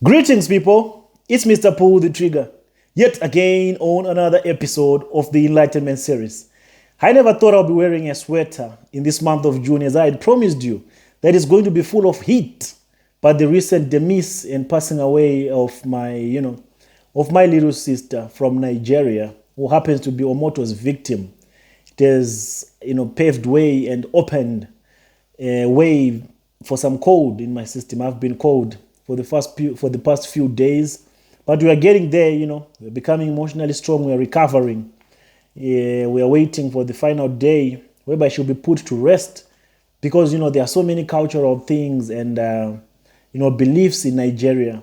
Greetings, people. It's Mr. Pull the Trigger, yet again on another episode of the Enlightenment series. I never thought I'd be wearing a sweater in this month of June, as I had promised you that it's going to be full of heat. But the recent demise and passing away of my little sister from Nigeria, who happens to be Omoto's victim, it has paved way and opened a way for some cold in my system. I've been cold for the past few days, but we are getting there. We're becoming emotionally strong. We are recovering. We are waiting for the final day whereby she'll be put to rest, because there are so many cultural things and beliefs in Nigeria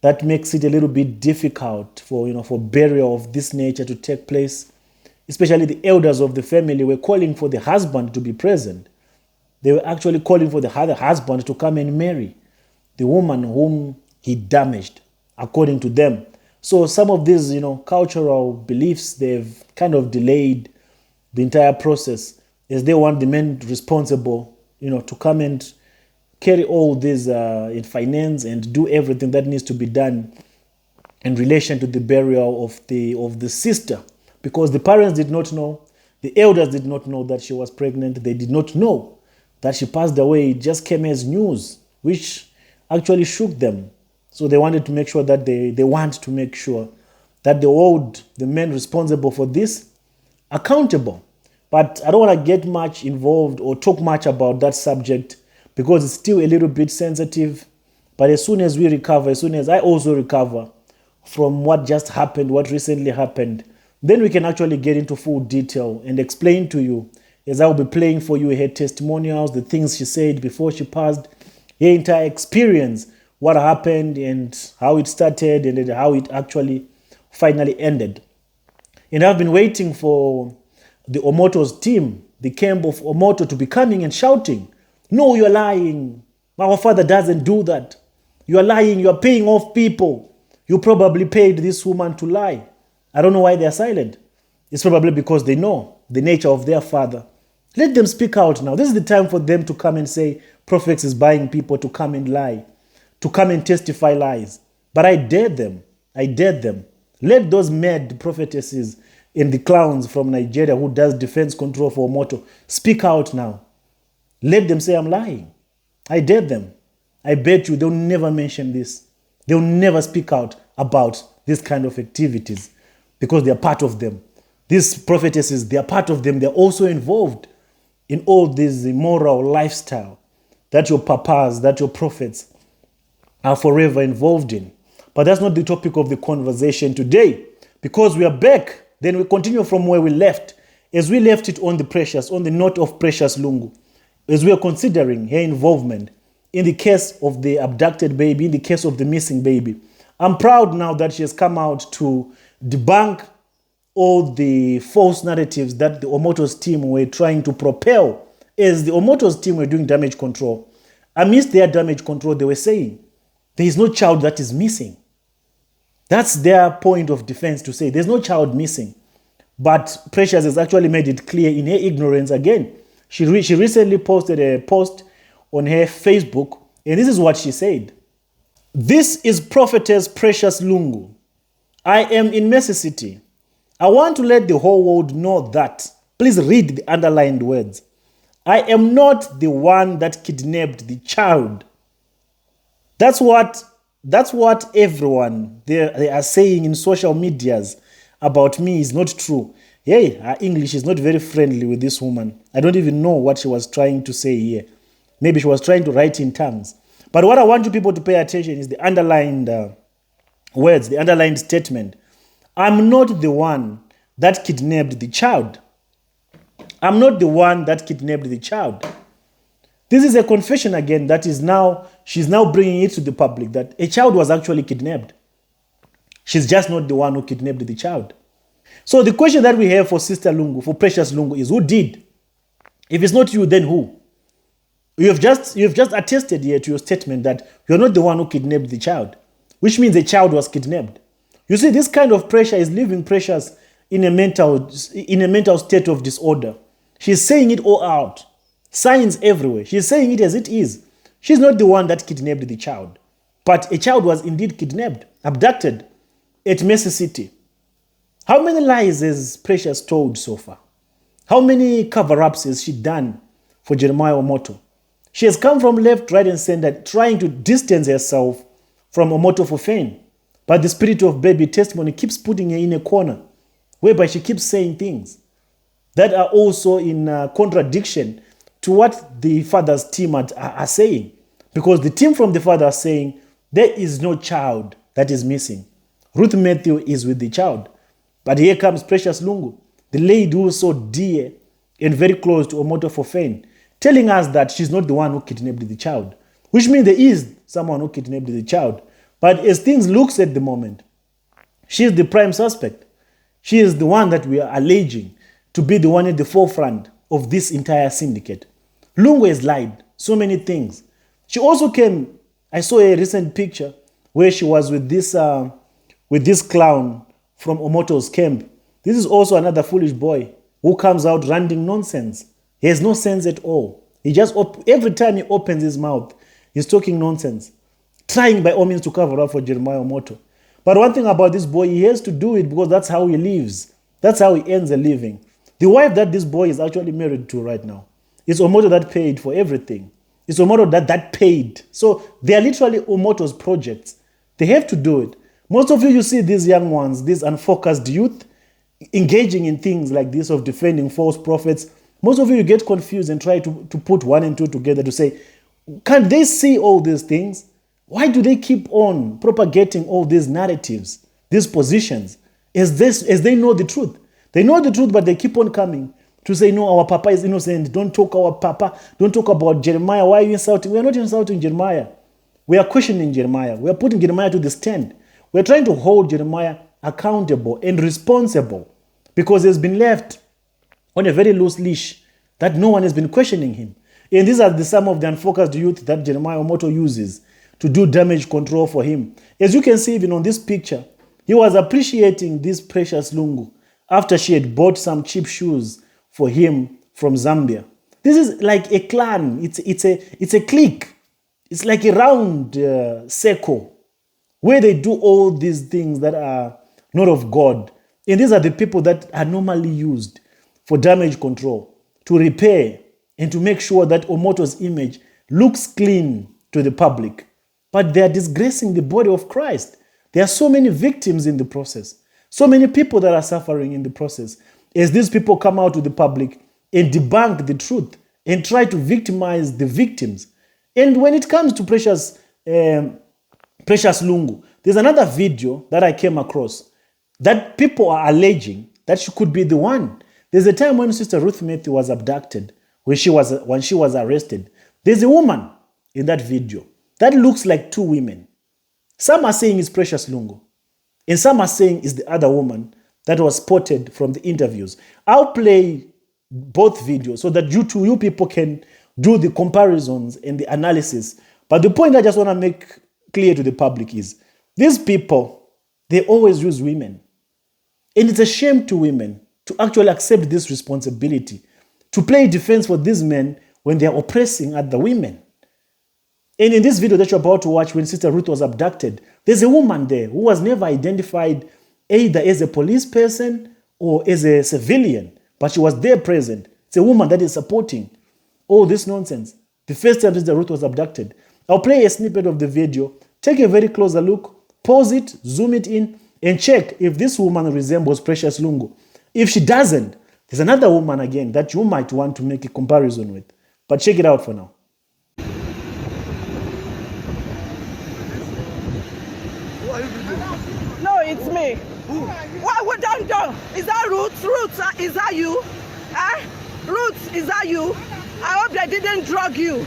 that makes it a little bit difficult for burial of this nature to take place. Especially the elders of the family were calling for the husband to be present. They were actually calling for the other husband to come and marry the woman whom he damaged, according to them. So some of these, cultural beliefs, they've kind of delayed the entire process, as they want the men responsible, to come and carry all this in finance and do everything that needs to be done in relation to the burial of the sister, because the parents did not know, the elders did not know that she was pregnant. They did not know that she passed away. It just came as news, which actually shook them. So they wanted to make sure that they want to make sure that they hold the men responsible for this accountable. But I don't want to get much involved or talk much about that subject, because it's still a little bit sensitive. But as soon as we recover, as soon as I also recover from what just happened, what recently happened, then we can actually get into full detail and explain to you, as I'll be playing for you her testimonials, the things she said before she passed, her entire experience, what happened and how it started and how it actually finally ended. And I've been waiting for the Omoto's team, the camp of Omoto, to be coming and shouting, "No, you're lying. Our father doesn't do that. You're lying. You're paying off people. You probably paid this woman to lie." I don't know why they're silent. It's probably because they know the nature of their father. Let them speak out now. This is the time for them to come and say, Prophets is buying people to come and lie, to come and testify lies. But I dare them. I dare them. Let those mad prophetesses and the clowns from Nigeria who does defense control for Omoto speak out now. Let them say I'm lying. I dare them. I bet you they'll never mention this. They'll never speak out about this kind of activities, because they are part of them. These prophetesses, they are part of them. They're also involved in all this immoral lifestyle that your papas, that your prophets are forever involved in. But that's not the topic of the conversation today, because we are back. Then we continue from where we left, as we left it on the note of Precious Lungu, as we are considering her involvement in the case of the abducted baby, in the case of the missing baby. I'm proud now that she has come out to debunk all the false narratives that the Omoto's team were trying to propel, as the Omoto's team were doing damage control. Amidst their damage control, they were saying, there is no child that is missing. That's their point of defense, to say there's no child missing. But Precious has actually made it clear in her ignorance again. She recently posted a post on her Facebook, and this is what she said. "This is Prophetess Precious Lungu. I am in Mercy City. I want to let the whole world know that," please read the underlined words, "I am not the one that kidnapped the child." That's what everyone they are saying in social medias about me is not true. Hey, her English is not very friendly with this woman. I don't even know what she was trying to say here. Maybe she was trying to write in tongues. But what I want you people to pay attention is the underlined words, the underlined statement. I'm not the one that kidnapped the child. I'm not the one that kidnapped the child. This is a confession again that she's now bringing it to the public, that a child was actually kidnapped. She's just not the one who kidnapped the child. So the question that we have for Sister Lungu, for Precious Lungu, is who did? If it's not you, then who? You've just attested here to your statement that you're not the one who kidnapped the child, which means the child was kidnapped. You see, this kind of pressure is leaving Precious in a mental state of disorder. She's saying it all out. Signs everywhere. She's saying it as it is. She's not the one that kidnapped the child. But a child was indeed kidnapped, abducted at Mercy City. How many lies has Precious told so far? How many cover-ups has she done for Jeremiah Omoto? She has come from left, right, and center, trying to distance herself from Omoto for fame. But the spirit of baby testimony keeps putting her in a corner, whereby she keeps saying things that are also in contradiction to what the father's team are saying. Because the team from the father are saying, there is no child that is missing. Ruth Matthew is with the child. But here comes Precious Lungu, the lady who is so dear and very close to Omoto for fame, telling us that she's not the one who kidnapped the child, which means there is someone who kidnapped the child. But as things looks at the moment, she is the prime suspect. She is the one that we are alleging to be the one at the forefront of this entire syndicate. Lungu has lied so many things. She also came, I saw a recent picture where she was with this clown from Omoto's camp. This is also another foolish boy who comes out ranting nonsense. He has no sense at all. He just, every time he opens his mouth, he's talking nonsense, trying by all means to cover up for Jeremiah Omoto. But one thing about this boy, he has to do it because that's how he lives. That's how he earns a living. The wife that this boy is actually married to right now, it's Omoto that paid for everything. It's Omoto that paid. So they are literally Omoto's projects. They have to do it. Most of you see these young ones, these unfocused youth, engaging in things like this of defending false prophets. Most of you get confused and try to put one and two together to say, can't they see all these things? Why do they keep on propagating all these narratives, these positions, as they know the truth? They know the truth, but they keep on coming to say, no, our papa is innocent. Don't talk our papa. Don't talk about Jeremiah. Why are you insulting? We are not insulting Jeremiah. We are questioning Jeremiah. We are putting Jeremiah to the stand. We are trying to hold Jeremiah accountable and responsible because he has been left on a very loose leash that no one has been questioning him. And these are some of the unfocused youth that Jeremiah Omoto uses to do damage control for him. As you can see even on this picture, he was appreciating this Precious Lungu after she had bought some cheap shoes for him from Zambia. This is like a clan. It's a clique. It's like a round circle where they do all these things that are not of God. And these are the people that are normally used for damage control, to repair and to make sure that Omoto's image looks clean to the public. But they are disgracing the body of Christ. There are so many victims in the process, so many people that are suffering in the process, as these people come out to the public and debunk the truth and try to victimize the victims. And when it comes to Precious Lungu, there's another video that I came across that people are alleging that she could be the one. There's a time when Sister Ruth Matthew was abducted, when she was arrested. There's a woman in that video that looks like two women. Some are saying it's Precious Lungu, and some are saying it's the other woman that was spotted from the interviews. I'll play both videos so that you people can do the comparisons and the analysis. But the point I just want to make clear to the public is these people, they always use women. And it's a shame to women to actually accept this responsibility, to play defense for these men when they are oppressing other women. And in this video that you're about to watch, when Sister Ruth was abducted, there's a woman there who was never identified either as a police person or as a civilian, but she was there present. It's a woman that is supporting all this nonsense. The first time Sister Ruth was abducted. I'll play a snippet of the video, take a very closer look, pause it, zoom it in, and check if this woman resembles Precious Lungu. If she doesn't, there's another woman again that you might want to make a comparison with. But check it out for now. No, it's me. Who? What don't? Is that Ruth? Ruth, is that you? Ruth, is that you? I hope they didn't drug you.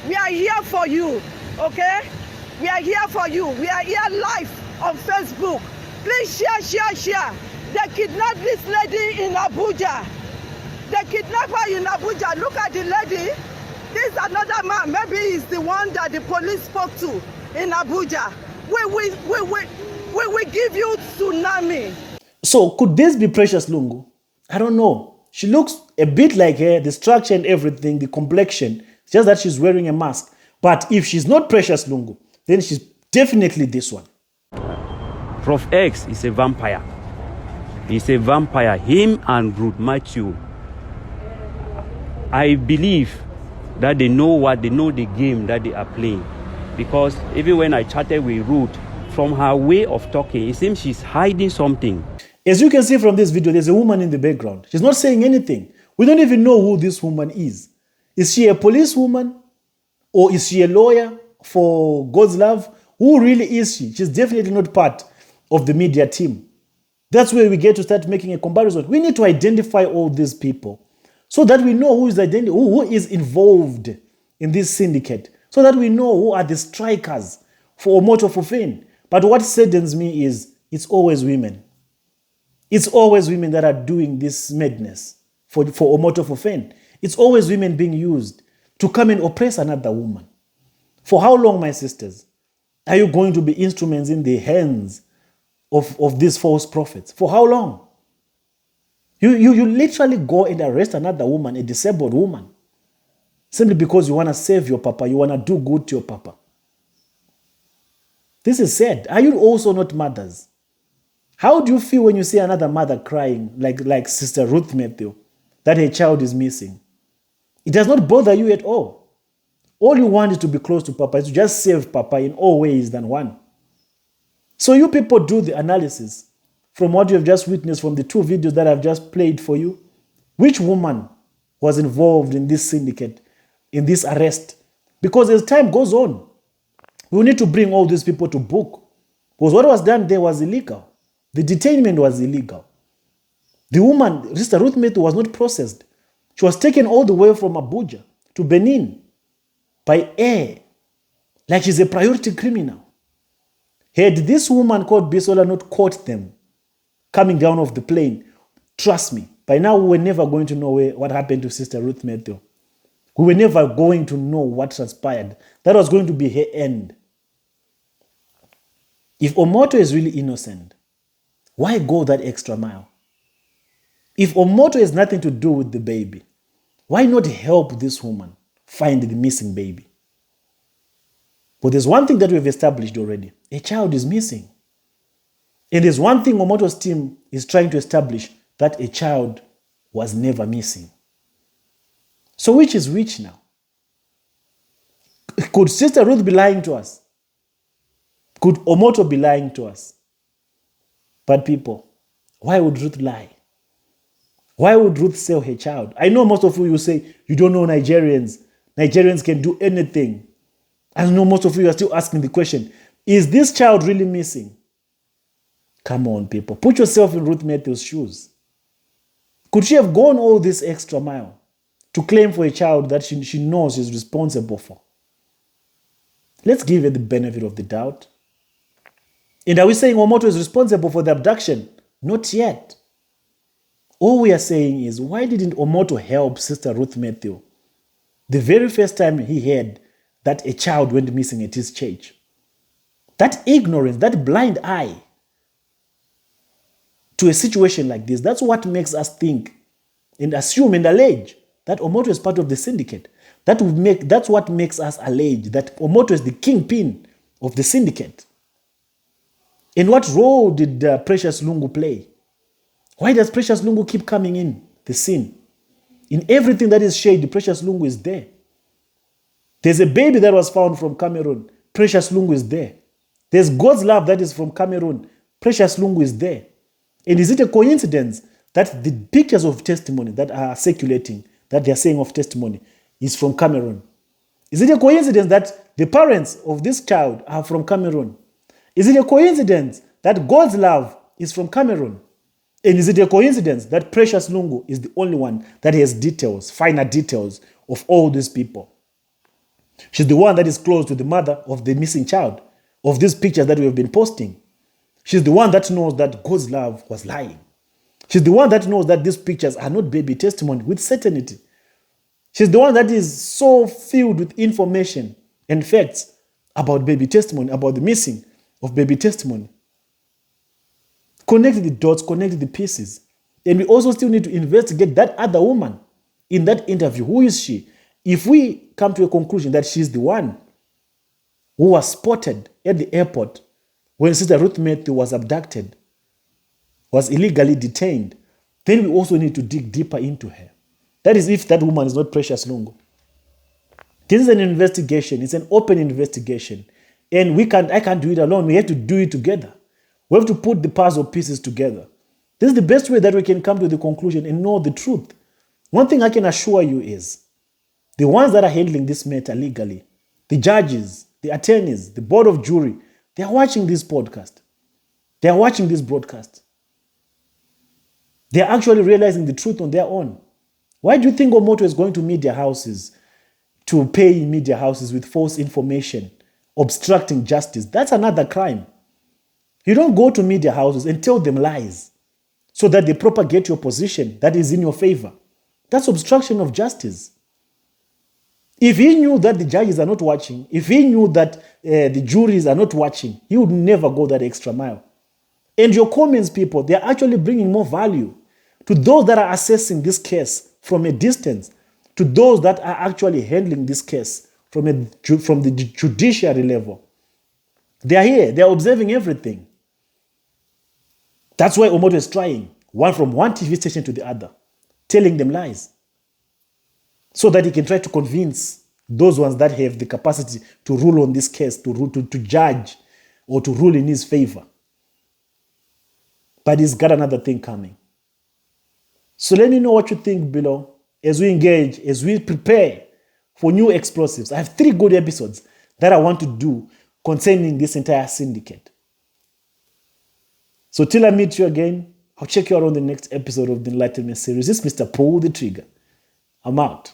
We are here for you, okay? We are here for you. We are here live on Facebook. Please share. They kidnapped this lady in Abuja. They kidnapped her in Abuja. Look at the lady. This is another man. Maybe he's the one that the police spoke to in Abuja. We will give you tsunami. So could this be Precious Lungu? I don't know. She looks a bit like her, the structure and everything, the complexion. It's just that she's wearing a mask. But if she's not Precious Lungu, then she's definitely this one. Prof X is a vampire. He's a vampire. Him and Ruth Matthew. I believe that they know the game that they are playing. Because even when I chatted with Ruth, from her way of talking, it seems she's hiding something. As you can see from this video, there's a woman in the background. She's not saying anything. We don't even know who this woman is. Is she a policewoman? Or is she a lawyer for God's love? Who really is she? She's definitely not part of the media team. That's where we get to start making a comparison. We need to identify all these people so that we know who is involved in this syndicate, so that we know who are the strikers for omoto for fame. But what saddens me is it's always women. It's always women that are doing this madness for omoto for fame. It's always women being used to come and oppress another woman. For how long, my sisters, are you going to be instruments in the hands of these false prophets? For how long? You literally go and arrest another woman, a disabled woman, simply because you want to save your papa, you want to do good to your papa. This is sad. Are you also not mothers? How do you feel when you see another mother crying, like Sister Ruth Matthew, that her child is missing? It does not bother you at all. All you want is to be close to Papa, is to just save Papa in all ways than one. So you people do the analysis from what you have just witnessed from the two videos that I've just played for you. Which woman was involved in this syndicate, in this arrest? Because as time goes on, we need to bring all these people to book. Because what was done there was illegal. The detainment was illegal. The woman, Sister Ruth Matthew, was not processed. She was taken all the way from Abuja to Benin by air, like she's a priority criminal. Had this woman called Bisola not caught them coming down off the plane, trust me, by now we were never going to know what happened to Sister Ruth Matthew. We were never going to know what transpired. That was going to be her end. If omoto is really innocent, why go that extra mile? If omoto has nothing to do with the baby, why not help this woman find the missing baby? But there's one thing that we've established already. A child is missing. And there's one thing Omoto's team is trying to establish, that a child was never missing. So which is which now? Could Sister Ruth be lying to us? Could Omoto be lying to us? But people, why would Ruth lie? Why would Ruth sell her child? I know most of you say, you don't know Nigerians. Nigerians can do anything. I know most of you are still asking the question, is this child really missing? Come on, people. Put yourself in Ruth Matthew's shoes. Could she have gone all this extra mile to claim for a child that she knows she's responsible for? Let's give her the benefit of the doubt. And are we saying Omoto is responsible for the abduction? Not yet. All we are saying is, why didn't Omoto help Sister Ruth Matthew the very first time he heard that a child went missing at his church? That ignorance, that blind eye to a situation like this, that's what makes us think and assume and allege that Omoto is part of the syndicate. That's what makes us allege that Omoto is the kingpin of the syndicate. And what role did Precious Lungu play? Why does Precious Lungu keep coming in the scene? In everything that is shady, Precious Lungu is there. There's a baby that was found from Cameroon. Precious Lungu is there. There's God's love that is from Cameroon. Precious Lungu is there. And is it a coincidence that the pictures of testimony that are circulating, that they are saying of testimony, is from Cameroon? Is it a coincidence that the parents of this child are from Cameroon? Is it a coincidence that God's love is from Cameroon? And is it a coincidence that Precious Lungu is the only one that has details, finer details of all these people? She's the one that is close to the mother of the missing child, of these pictures that we have been posting. She's the one that knows that God's love was lying. She's the one that knows that these pictures are not baby testimony with certainty. She's the one that is so filled with information and facts about baby testimony, about the missing of baby testimony. Connect the dots, connect the pieces. And we also still need to investigate that other woman in that interview. Who is she? If we come to a conclusion that she's the one, who was spotted at the airport when Sister Ruth Matthew was abducted, was illegally detained, then we also need to dig deeper into her. That is if that woman is not Precious Lungu. This is an investigation. It's an open investigation. And I can't do it alone. We have to do it together. We have to put the puzzle pieces together. This is the best way that we can come to the conclusion and know the truth. One thing I can assure you is the ones that are handling this matter legally, the judges, the attorneys, the board of jury, they are watching this podcast. They are watching this broadcast. They are actually realizing the truth on their own. Why do you think Omoto is going to media houses to pay media houses with false information, obstructing justice? That's another crime. You don't go to media houses and tell them lies so that they propagate your position that is in your favor. That's obstruction of justice. If he knew that the judges are not watching, if he knew that the juries are not watching, he would never go that extra mile. And your comments, people, they're actually bringing more value to those that are assessing this case from a distance, to those that are actually handling this case from the judiciary level. They are here. They are observing everything. That's why Omoto is trying, from one TV station to the other, telling them lies, so that he can try to convince those ones that have the capacity to rule on this case, to judge or to rule in his favor. But he's got another thing coming. So let me know what you think below as we engage, as we prepare for new explosives. I have 3 good episodes that I want to do concerning this entire syndicate. So till I meet you again, I'll check you out on the next episode of the Enlightenment series. This is Mr. Pull the Trigger. I'm out.